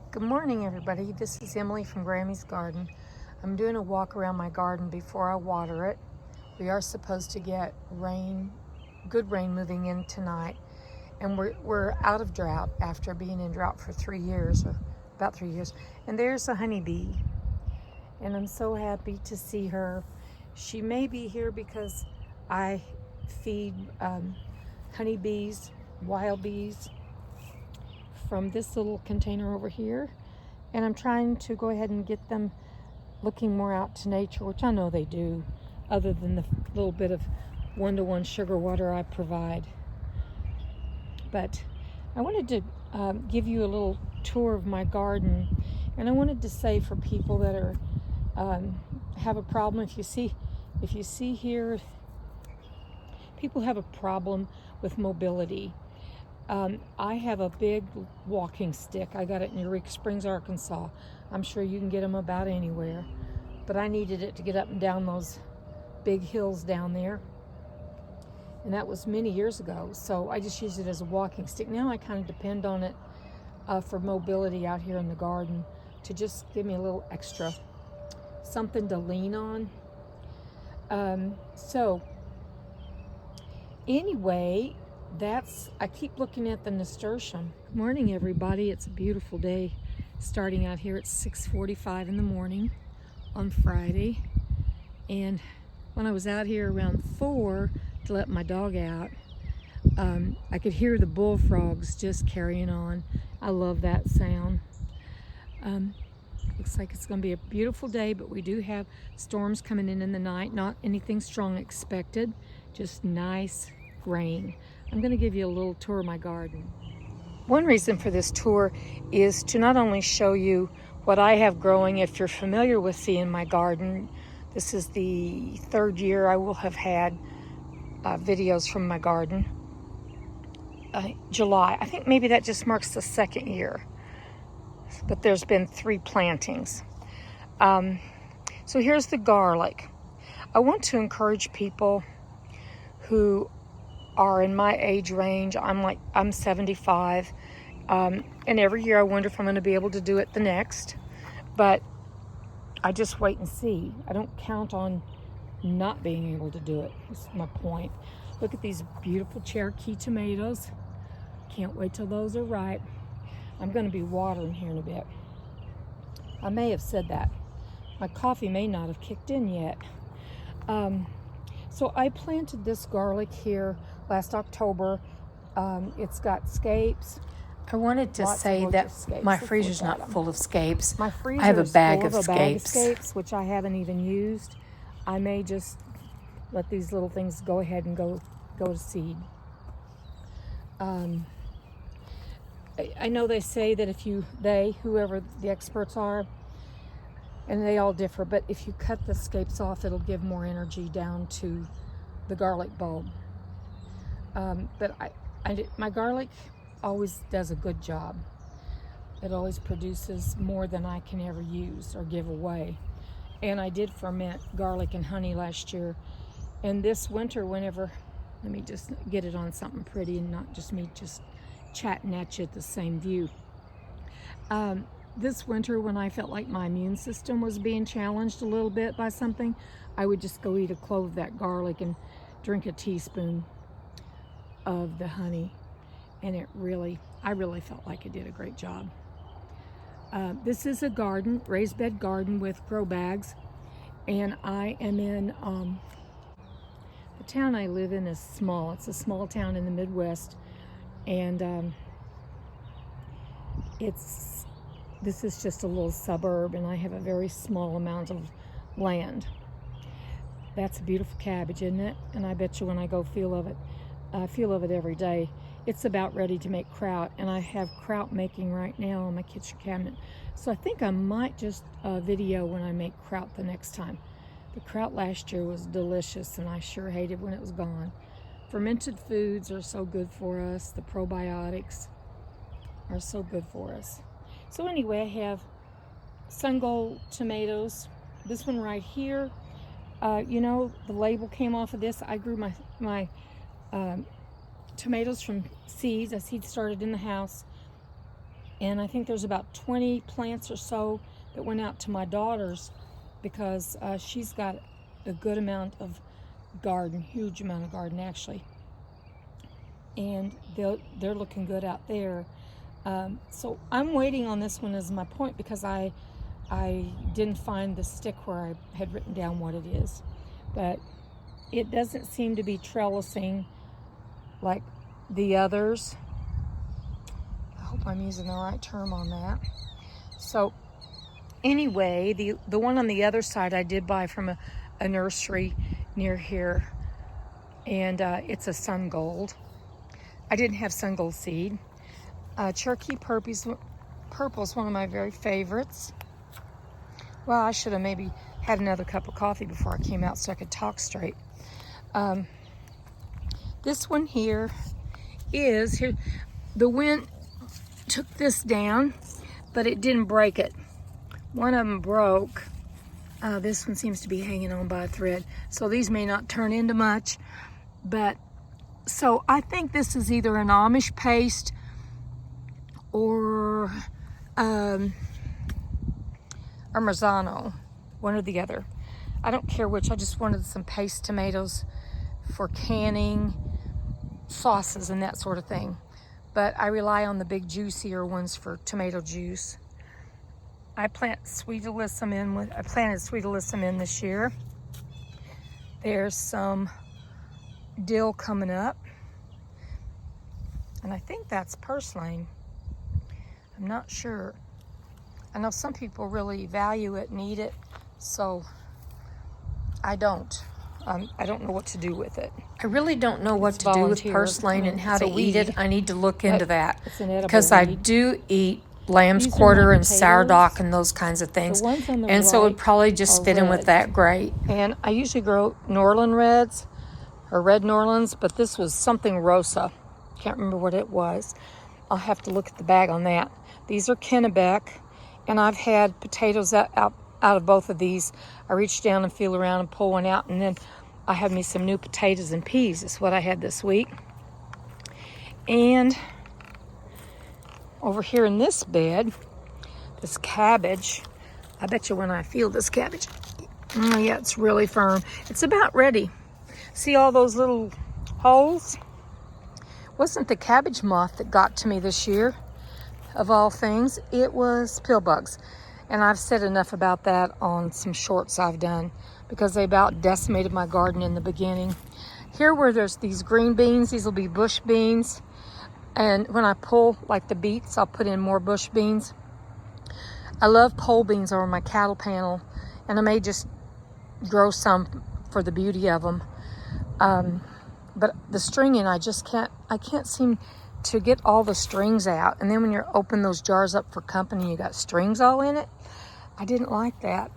Good morning, everybody. This is Emily from Grammy's Garden. I'm doing a walk around my garden before I water it. We are supposed to get rain, good rain moving in tonight, and we're out of drought after being in drought for 3 years, or about 3 years. And there's a honeybee, and I'm so happy to see her. She may be here because I feed honeybees, wild bees, from this little container over here, and I'm trying to go ahead and get them looking more out to nature, which I know they do, other than the little bit of one-to-one sugar water I provide. But I wanted to give you a little tour of my garden, and I wanted to say for people that are have a problem, if you see here, people have a problem with mobility. I have a big walking stick. I got it in Eureka Springs, Arkansas. I'm sure you can get them about anywhere. But I needed it to get up and down those big hills down there. And that was many years ago. So I just used it as a walking stick. Now I kind of depend on it for mobility out here in the garden, to just give me a little extra something to lean on. So anyway, I keep looking at the nasturtium. Good morning, everybody. It's a beautiful day starting out here at 6:45 in the morning on Friday. And when I was out here around 4 to let my dog out, I could hear the bullfrogs just carrying on. I love that sound. Looks like it's going to be a beautiful day, but we do have storms coming in the night. Not anything strong expected, just nice rain. I'm going to give you a little tour of my garden. One reason for this tour is to not only show you what I have growing. If you're familiar with seeing my garden, this is the 3rd year I will have had videos from my garden. July, I think maybe that just marks the 2nd year, but there's been 3 plantings. So here's the garlic. I want to encourage people who are in my age range. I'm 75, and every year I wonder if I'm going to be able to do it the next, but I just wait and see. I don't count on not being able to do it. That's my point. Look at these beautiful Cherokee tomatoes. Can't wait till those are ripe. I'm going to be watering here in a bit. I may have said that. My coffee may not have kicked in yet. So I planted this garlic here last October. It's got scapes. I wanted to say that my freezer's not full of scapes. My freezer I have a bag of scapes, which I haven't even used. I may just let these little things go ahead and go to seed. I know they say that whoever the experts are, and they all differ, but if you cut the scapes off, it'll give more energy down to the garlic bulb. But my garlic always does a good job. It always produces more than I can ever use or give away. And I did ferment garlic and honey last year. And this winter, let me just get it on something pretty and not just me just chatting at you at the same view. This winter, when I felt like my immune system was being challenged a little bit by something, I would just go eat a clove of that garlic and drink a teaspoon of the honey. And I really felt like it did a great job. This is a garden, raised bed garden with grow bags. And I am in, the town I live in is small. It's a small town in the Midwest. And this is just a little suburb, and I have a very small amount of land. That's a beautiful cabbage, isn't it? And I bet you when I go feel of it every day. It's about ready to make kraut, and I have kraut making right now on my kitchen cabinet. So I think I might just video when I make kraut the next time. The kraut last year was delicious, and I sure hated when it was gone. Fermented foods are so good for us. The probiotics are so good for us. So anyway, I have Sungold tomatoes. This one right here, the label came off of this. I grew my tomatoes from seeds. I seed started in the house. And I think there's about 20 plants or so that went out to my daughters because she's got a good amount of garden, huge amount of garden actually. And they're looking good out there. So I'm waiting on this one as my point because I didn't find the stick where I had written down what it is. But it doesn't seem to be trellising like the others. I hope I'm using the right term on that. So anyway, the one on the other side I did buy from a nursery near here, and it's a sun gold. I didn't have sun gold seed. Cherokee purple is one of my very favorites. Well, I should have maybe had another cup of coffee before I came out so I could talk straight. This one here is here. The wind took this down, but it didn't break it. One of them broke. This one seems to be hanging on by a thread. So these may not turn into much, but so I think this is either an Amish paste or Marzano, one or the other. I don't care which. I just wanted some paste tomatoes for canning, sauces, and that sort of thing. But I rely on the big juicier ones for tomato juice. I planted sweet alyssum in this year. There's some dill coming up, and I think that's purslane. I'm not sure. I know some people really value it and eat it, so I don't. I don't know what to do with it. I really don't know what to do with purslane and how to eat it. I need to look into that because I do eat lamb's quarter and sourdough and those kinds of things, and so it would probably just fit in with that great. And I usually grow Norland Reds or Red Norlands, but this was something Rosa. Can't remember what it was. I'll have to look at the bag on that. These are Kennebec, and I've had potatoes out of both of these. I reach down and feel around and pull one out, and then I have me some new potatoes and peas. That's what I had this week. And over here in this bed, this cabbage, I bet you when I feel this cabbage, oh yeah, it's really firm. It's about ready. See all those little holes? It wasn't the cabbage moth that got to me this year, of all things. It was pill bugs. And I've said enough about that on some shorts I've done because they about decimated my garden in the beginning. Here where there's these green beans, these will be bush beans. And when I pull like the beets, I'll put in more bush beans. I love pole beans over my cattle panel, and I may just grow some for the beauty of them. But the stringing, I can't seem to get all the strings out. And then when you're open those jars up for company, you got strings all in it. I didn't like that.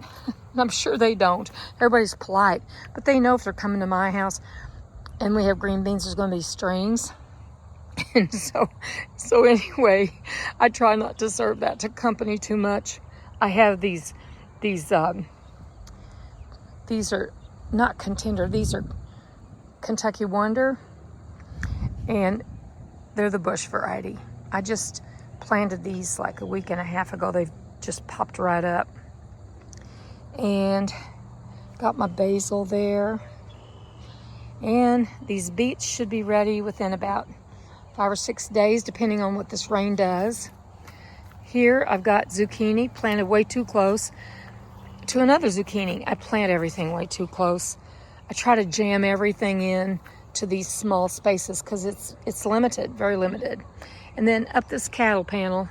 I'm sure they don't. Everybody's polite, but they know if they're coming to my house and we have green beans, there's going to be strings. And so anyway, I try not to serve that to company too much. I have these are not Contender, these are Kentucky Wonder, and they're the bush variety. I just planted these like a week and a half ago. They've just popped right up. And got my basil there. And these beets should be ready within about 5 or 6 days, depending on what this rain does. Here I've got zucchini planted way too close to another zucchini. I plant everything way too close. I try to jam everything in to these small spaces because it's limited, very limited. And then up this cattle panel,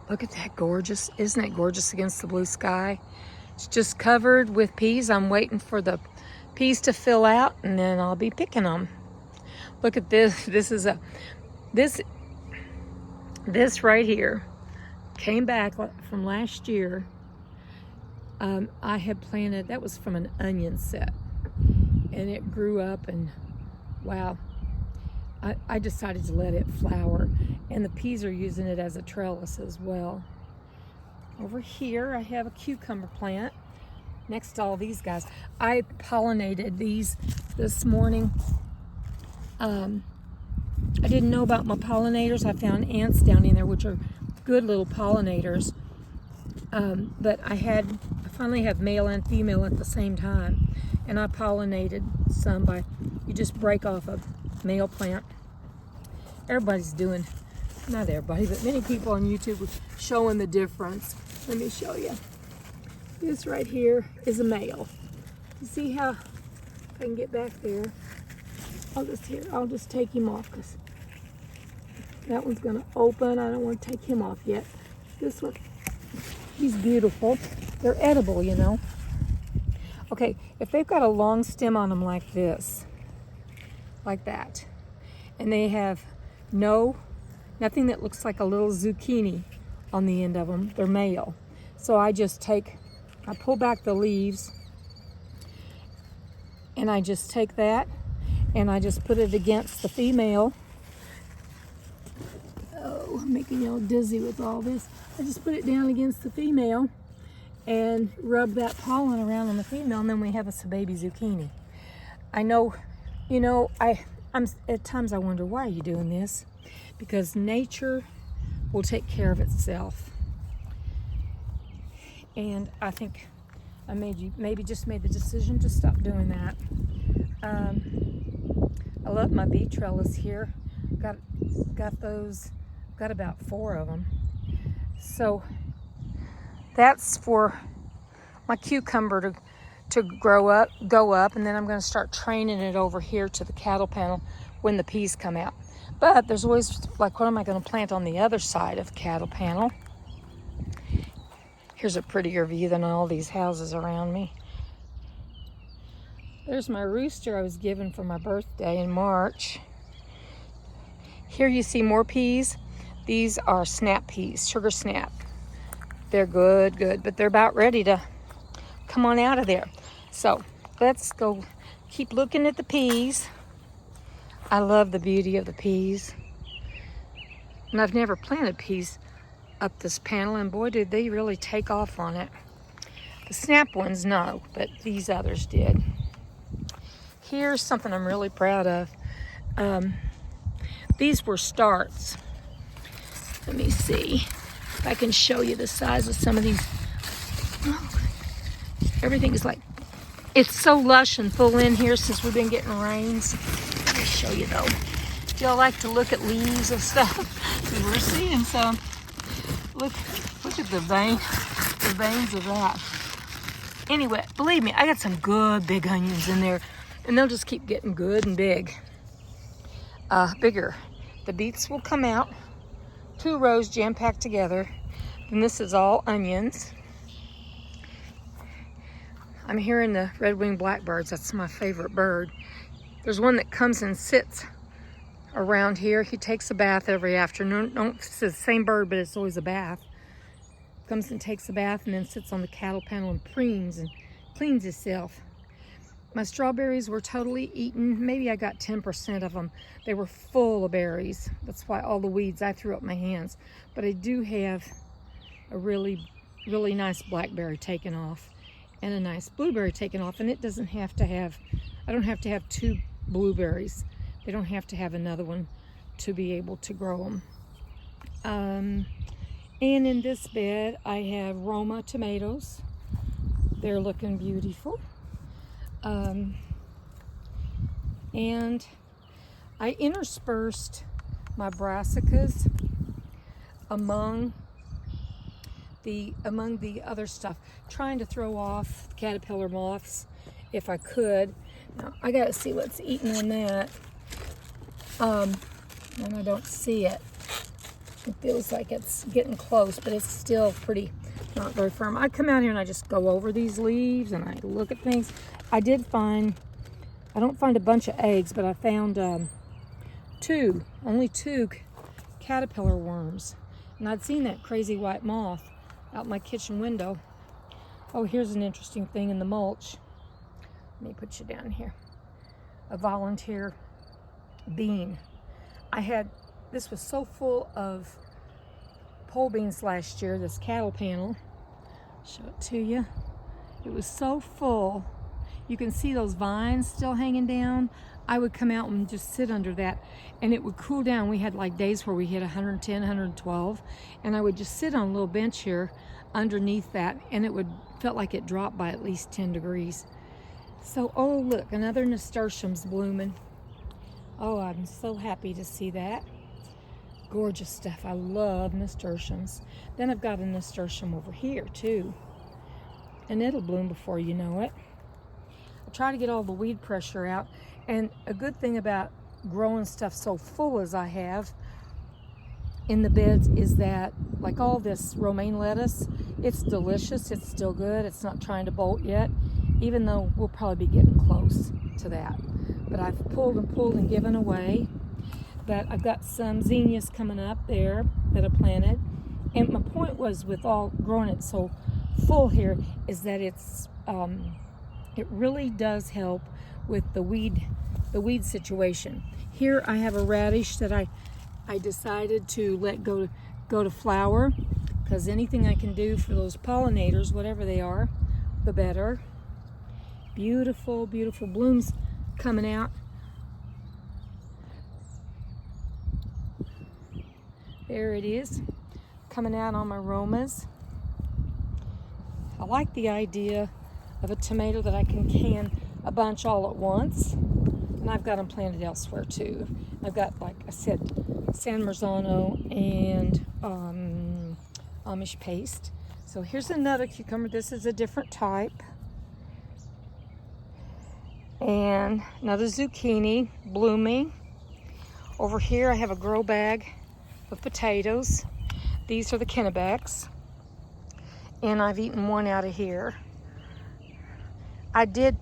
look at that gorgeous. Isn't it gorgeous against the blue sky? It's just covered with peas. I'm waiting for the peas to fill out and then I'll be picking them. Look at this. This right here came back from last year. I had planted, that was from an onion set, and it grew up, and wow, I decided to let it flower, and the peas are using it as a trellis as well. Over here I have a cucumber plant next to all these guys. I pollinated these this morning. I didn't know about my pollinators. I found ants down in there, which are good little pollinators. But I finally have male and female at the same time, and I pollinated some by, you just break off a male plant. Everybody's doing, not everybody, but many people on YouTube are showing the difference. Let me show you. This right here is a male. You see how, if I can get back there, I'll just take him off, because that one's gonna open. I don't want to take him off yet. This one, he's beautiful. They're edible, you know. Okay, if they've got a long stem on them like this, like that, and they have nothing that looks like a little zucchini on the end of them, they're male. So I pull back the leaves, and I just take that, and I just put it against the female. Oh, I'm making y'all dizzy with all this. I just put it down against the female and rub that pollen around on the female, and then we have us a baby zucchini. I know, you know, I'm at times I wonder, why are you doing this? Because nature will take care of itself. And I think I maybe just made the decision to stop doing that. I love my bee trellis here. Got about 4 of them. So that's for my cucumber to go up, and then I'm going to start training it over here to the cattle panel when the peas come out. But there's always, like, what am I going to plant on the other side of the cattle panel? Here's a prettier view than all these houses around me. There's my rooster I was given for my birthday in March. Here you see more peas. These are snap peas, sugar snap. They're good, but they're about ready to come on out of there. So let's go keep looking at the peas. I love the beauty of the peas. And I've never planted peas up this panel, and boy, did they really take off on it. The snap ones, no, but these others did. Here's something I'm really proud of. These were starts. Let me see if I can show you the size of some of these. Oh, everything is like, it's so lush and full in here since we've been getting rains. Let me show you though. Do y'all like to look at leaves and stuff? Because we're seeing some. Look at the veins of that. Anyway, believe me, I got some good big onions in there, and they'll just keep getting good and bigger. The beets will come out, 2 rows jam-packed together, and this is all onions. I'm hearing the red-winged blackbirds. That's my favorite bird. There's one that comes and sits around here. He takes a bath every afternoon. It's the same bird, but it's always a bath. Comes and takes a bath and then sits on the cattle panel and preens and cleans himself. My strawberries were totally eaten. Maybe I got 10% of them. They were full of berries. That's why all the weeds, I threw up my hands. But I do have a really, really nice blackberry taken off and a nice blueberry taken off. And it doesn't have to have, I don't have to have 2 blueberries. They don't have to have another one to be able to grow them. And in this bed, I have Roma tomatoes. They're looking beautiful. And I interspersed my brassicas among the other stuff, trying to throw off caterpillar moths if I could. Now, I gotta see what's eating on that. And I don't see it. It feels like it's getting close, but it's still pretty, not very firm. I come out here and I just go over these leaves and I look at things. I don't find a bunch of eggs, but I found only two caterpillar worms. And I'd seen that crazy white moth out my kitchen window. Oh, here's an interesting thing in the mulch. Let me put you down here. A volunteer bean. This was so full of pole beans last year, this cattle panel. Show it to you. It was so full. You can see those vines still hanging down. I would come out and just sit under that, and it would cool down. We had like days where we hit 110, 112, and I would just sit on a little bench here underneath that, and it would felt like it dropped by at least 10 degrees. So, oh look, another nasturtium's blooming. Oh, I'm so happy to see that. Gorgeous stuff. I love nasturtiums. Then I've got a nasturtium over here too, and it'll bloom before you know it. I try to get all the weed pressure out, and a good thing about growing stuff so full as I have in the beds is that, like all this romaine lettuce, it's delicious, it's still good, it's not trying to bolt yet, even though we'll probably be getting close to that. But I've pulled and given away. But I've got some zinnias coming up there that I planted. And my point was, with all growing it so full here, is that it really does help with the weed situation. Here I have a radish that I decided to let go to flower, because anything I can do for those pollinators, whatever they are, the better. Beautiful, beautiful blooms coming out. There it is, coming out on my romas. I like the idea of a tomato that I can a bunch all at once. And I've got them planted elsewhere too. I've got, like I said, San Marzano and Amish paste. So here's another cucumber. This is a different type. And another zucchini blooming. Over here I have a grow bag of potatoes. These are the Kennebecks, and I've eaten one out of here. I did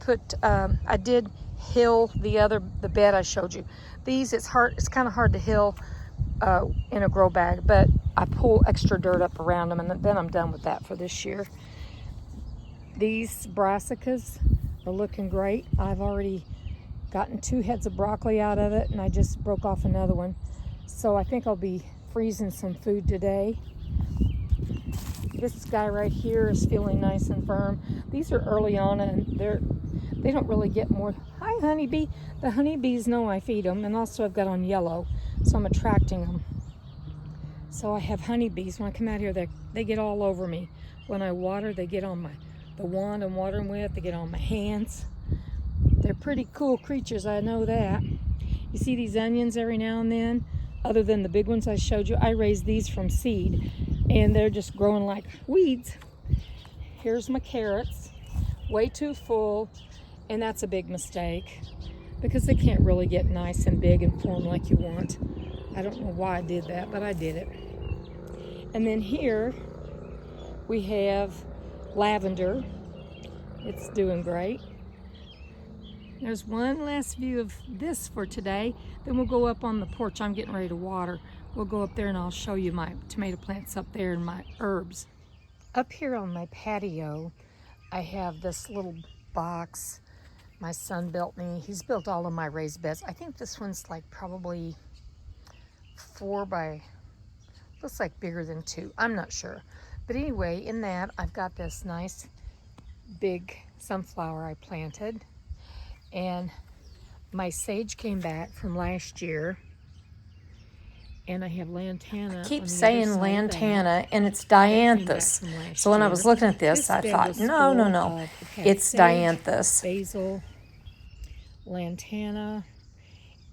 hill the bed I showed you. These, it's kind of hard to hill in a grow bag, but I pull extra dirt up around them, and then I'm done with that for this year. These brassicas are looking great. I've already gotten 2 heads of broccoli out of it, and I just broke off another one. So I think I'll be freezing some food today. This guy right here is feeling nice and firm. These are early on, and they don't really get more. Hi, honeybee. The honeybees know I feed them, and also I've got on yellow, so I'm attracting them. So I have honeybees. When I come out here, they get all over me. When I water, they get on the wand I'm watering with. They get on my hands. They're pretty cool creatures, I know that. You see these onions every now and then? Other than the big ones I showed you, I raised these from seed, and they're just growing like weeds. Here's my carrots, way too full, and that's a big mistake because they can't really get nice and big and form like you want. I don't know why I did that, but I did it. And then here we have lavender. It's doing great. There's one last view of this for today. Then we'll go up on the porch. I'm getting ready to water. We'll go up there and I'll show you my tomato plants up there and my herbs. Up here on my patio, I have this little box my son built me. He's built all of my raised beds. I think this one's like probably 4 by, looks like bigger than 2. I'm not sure. But anyway, in that, I've got this nice big sunflower I planted. And my sage came back from last year, and I have lantana. I keep saying lantana, and it's dianthus. So when I was looking at this, I thought, no, it's dianthus. Basil, lantana,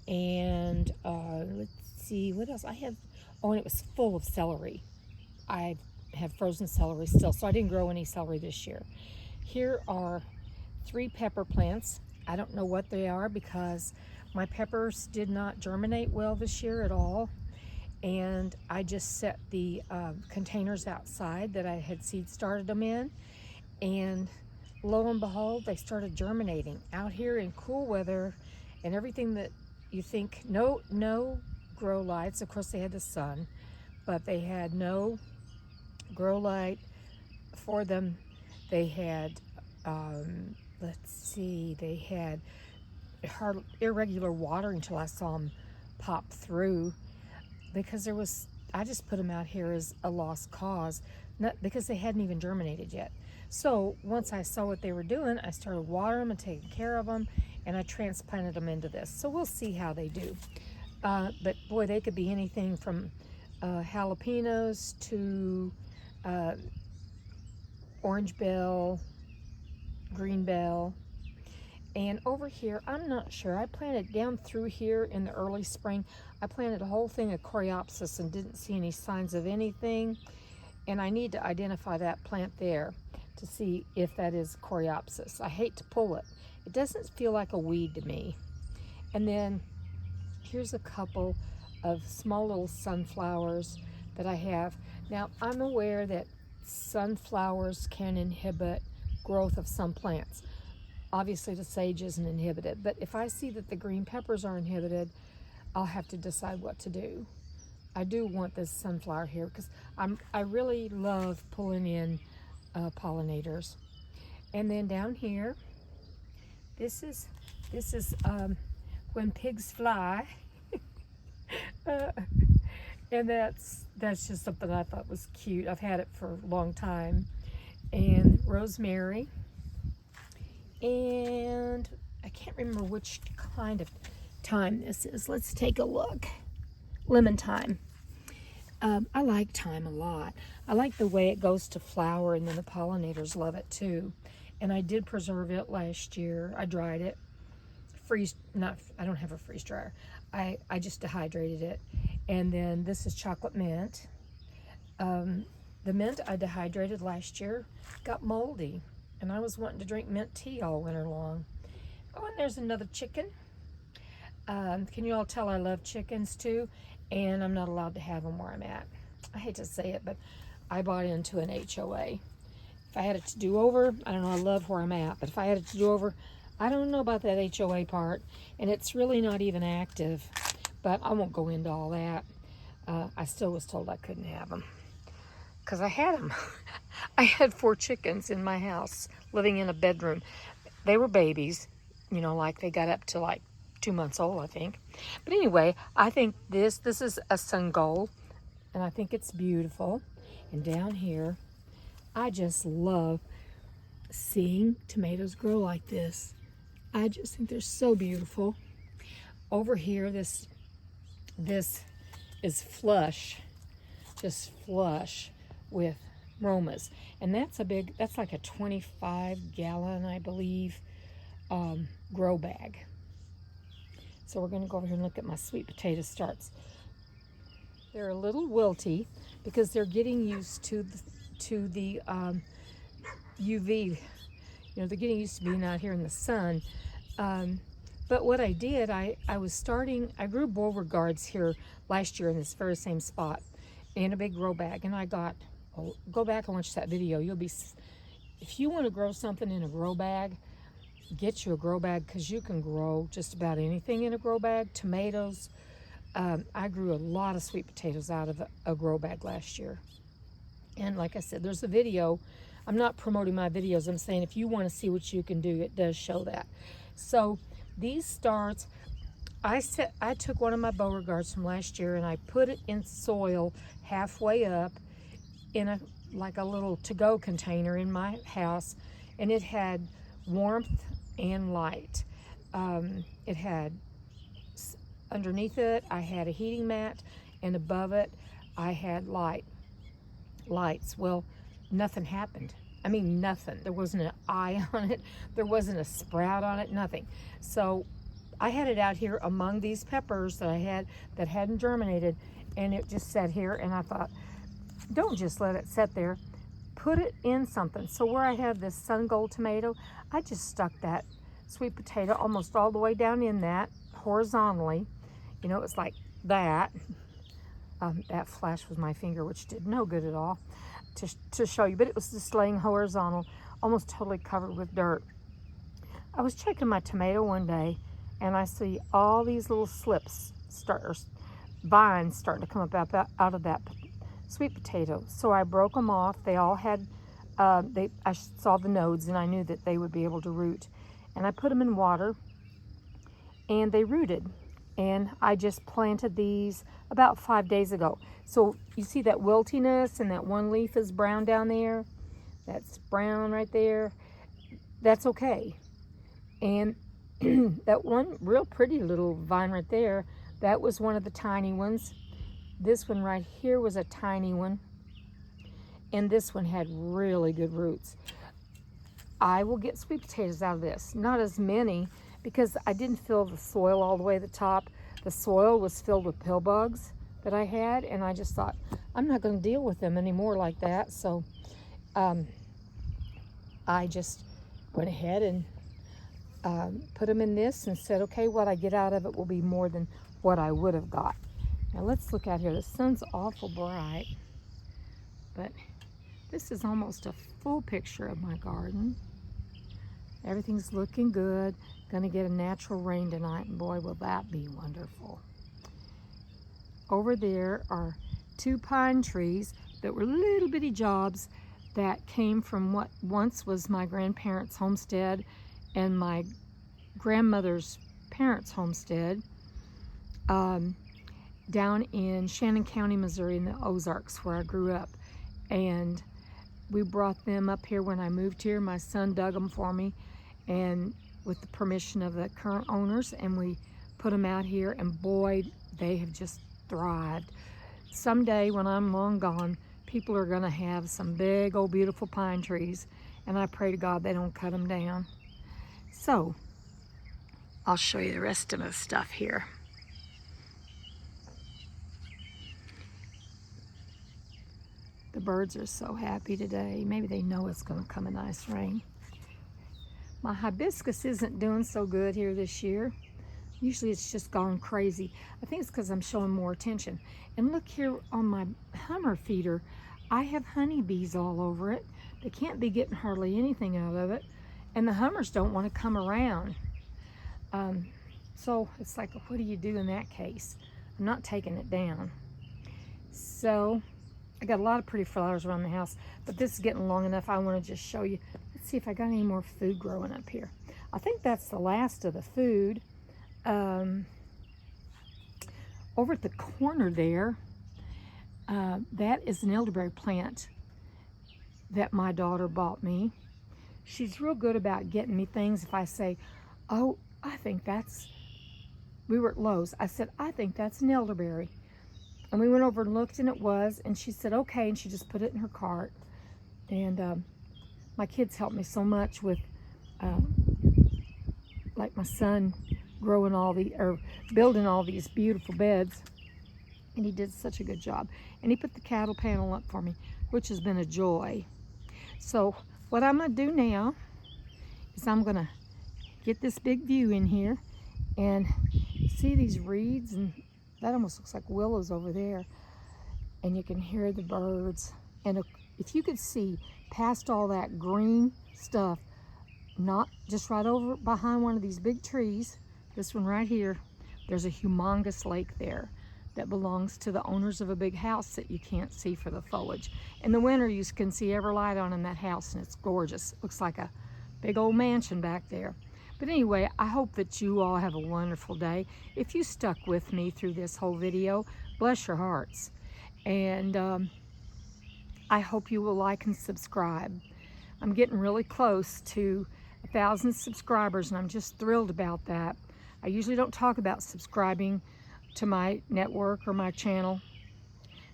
and let's see, what else I have? Oh, and it was full of celery. I have frozen celery still, so I didn't grow any celery this year. Here are 3 pepper plants. I don't know what they are because my peppers did not germinate well this year at all. And I just set the containers outside that I had seed started them in. And lo and behold, they started germinating out here in cool weather and everything that you think, no grow lights. Of course, they had the sun, but they had no grow light for them. They had, let's see, they had irregular water until I saw them pop through, because I just put them out here as a lost cause not because they hadn't even germinated yet. So once I saw what they were doing, I started watering them and taking care of them, and I transplanted them into this. So we'll see how they do. But boy, they could be anything from jalapenos to orange bell, green bell. And over here, I'm not sure. I planted down through here in the early spring. I planted a whole thing of coreopsis and didn't see any signs of anything. And I need to identify that plant there to see if that is coreopsis. I hate to pull it. It doesn't feel like a weed to me. And then here's a couple of small little sunflowers that I have. Now, I'm aware that sunflowers can inhibit growth of some plants. Obviously, the sage isn't inhibited, but if I see that the green peppers are inhibited, I'll have to decide what to do. I do want this sunflower here because I really love pulling in pollinators. And then down here, this is when pigs fly, and that's just something I thought was cute. I've had it for a long time. And rosemary, and I can't remember which kind of thyme this is. Let's take a look. Lemon thyme. I like thyme a lot. I like the way it goes to flower, and then the pollinators love it too. And I did preserve it last year. I dried it. I don't have a freeze dryer. I just dehydrated it. And then this is chocolate mint. The mint I dehydrated last year got moldy, and I was wanting to drink mint tea all winter long. Oh, and there's another chicken. Can you all tell I love chickens too? And I'm not allowed to have them where I'm at. I hate to say it, but I bought into an HOA. If I had it to do over, I don't know, I love where I'm at, but if I had it to do over, I don't know about that HOA part, and it's really not even active, but I won't go into all that. I still was told I couldn't have them because I had them. I had 4 chickens in my house living in a bedroom. They were babies, you know, like they got up to like 2 months old, I think. But anyway, I think this is a sun gold, and I think it's beautiful. And down here, I just love seeing tomatoes grow like this. I just think they're so beautiful. Over here, this is flush, just flush with romas. And that's like a 25-gallon, I believe, grow bag. So we're gonna go over here and look at my sweet potato starts. They're a little wilty because they're getting used to the UV. You know, they're getting used to being out here in the sun. But what I did, I grew Beauregards here last year in this very same spot in a big grow bag. And go back and watch that video. If you want to grow something in a grow bag, get you a grow bag because you can grow just about anything in a grow bag. Tomatoes. I grew a lot of sweet potatoes out of a grow bag last year. And like I said, there's a video. I'm not promoting my videos. I'm saying if you want to see what you can do, it does show that. So these starts, I took one of my Beauregards from last year and I put it in soil halfway up in like a little to-go container in my house, and it had warmth and light. It had underneath it, I had a heating mat, and above it, I had lights. Well, nothing happened. I mean, nothing. There wasn't an eye on it. There wasn't a sprout on it, nothing. So I had it out here among these peppers that I had that hadn't germinated, and it just sat here, and I thought, don't just let it sit there. Put it in something. So where I have this sun gold tomato, I just stuck that sweet potato almost all the way down in that horizontally. You know, it was like that. That flash was my finger, which did no good at all to show you, but it was just laying horizontal, almost totally covered with dirt. I was checking my tomato one day, and I see all these little slips, vines starting to come up out of that sweet potato. So I broke them off. They all had, I saw the nodes, and I knew that they would be able to root. And I put them in water, and they rooted. and I just planted these about 5 days ago. So you see that wiltiness, and that one leaf is brown down there. That's brown right there. That's okay. And that one real pretty little vine right there, that was one of the tiny ones. This one right here was a tiny one, and this one had really good roots. I will get sweet potatoes out of this. Not as many, because I didn't fill the soil all the way to the top. The soil was filled with pill bugs that I had, and I just thought, I'm not going to deal with them anymore like that. So I just went ahead and put them in this and said, okay, what I get out of it will be more than what I would have got. Now let's look out here. The sun's awful bright, but this is almost a full picture of my garden. Everything's looking good. Gonna get a natural rain tonight, and boy, will that be wonderful. Over there are 2 pine trees that were little bitty jobs that came from what once was my grandparents' homestead and my grandmother's parents' homestead down in Shannon County, Missouri, in the Ozarks, where I grew up. And we brought them up here when I moved here. My son dug them for me, and with the permission of the current owners, and we put them out here, and boy, they have just thrived. Someday when I'm long gone, people are gonna have some big old beautiful pine trees, and I pray to God they don't cut them down. So I'll show you the rest of the stuff here. The birds are so happy today. Maybe they know it's going to come a nice rain. My hibiscus isn't doing so good here this year. Usually it's just gone crazy. I think it's because I'm showing more attention. And look here on my hummer feeder. I have honeybees all over it. They can't be getting hardly anything out of it. And the hummers don't want to come around. So it's like, what do you do in that case? I'm not taking it down. So I got a lot of pretty flowers around the house, but this is getting long enough. I want to just show you. Let's see if I got any more food growing up here. I think that's the last of the food. Over at the corner there, that is an elderberry plant that my daughter bought me. She's real good about getting me things. If I say, oh, I think that's, we were at Lowe's. I said, I think that's an elderberry. And we went over and looked, and it was, and she said, okay, and she just put it in her cart. And my kids helped me so much with, like my son growing building all these beautiful beds, and he did such a good job. And he put the cattle panel up for me, which has been a joy. So what I'm gonna do now is I'm gonna get this big view in here, and see these reeds, and that almost looks like willows over there, and you can hear the birds. And if you could see past all that green stuff, not just right over behind one of these big trees, this one right here, there's a humongous lake there that belongs to the owners of a big house that you can't see for the foliage. In the winter, you can see every light on in that house, and it's gorgeous. It looks like a big old mansion back there. But anyway, I hope that you all have a wonderful day. If you stuck with me through this whole video, bless your hearts. And I hope you will like and subscribe. I'm getting really close to 1,000 subscribers, and I'm just thrilled about that. I usually don't talk about subscribing to my network or my channel.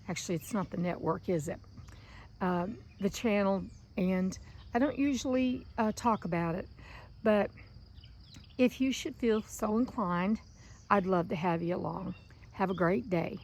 Actually, it's not the network, is it? The channel, and I don't usually talk about it. But if you should feel so inclined, I'd love to have you along. Have a great day.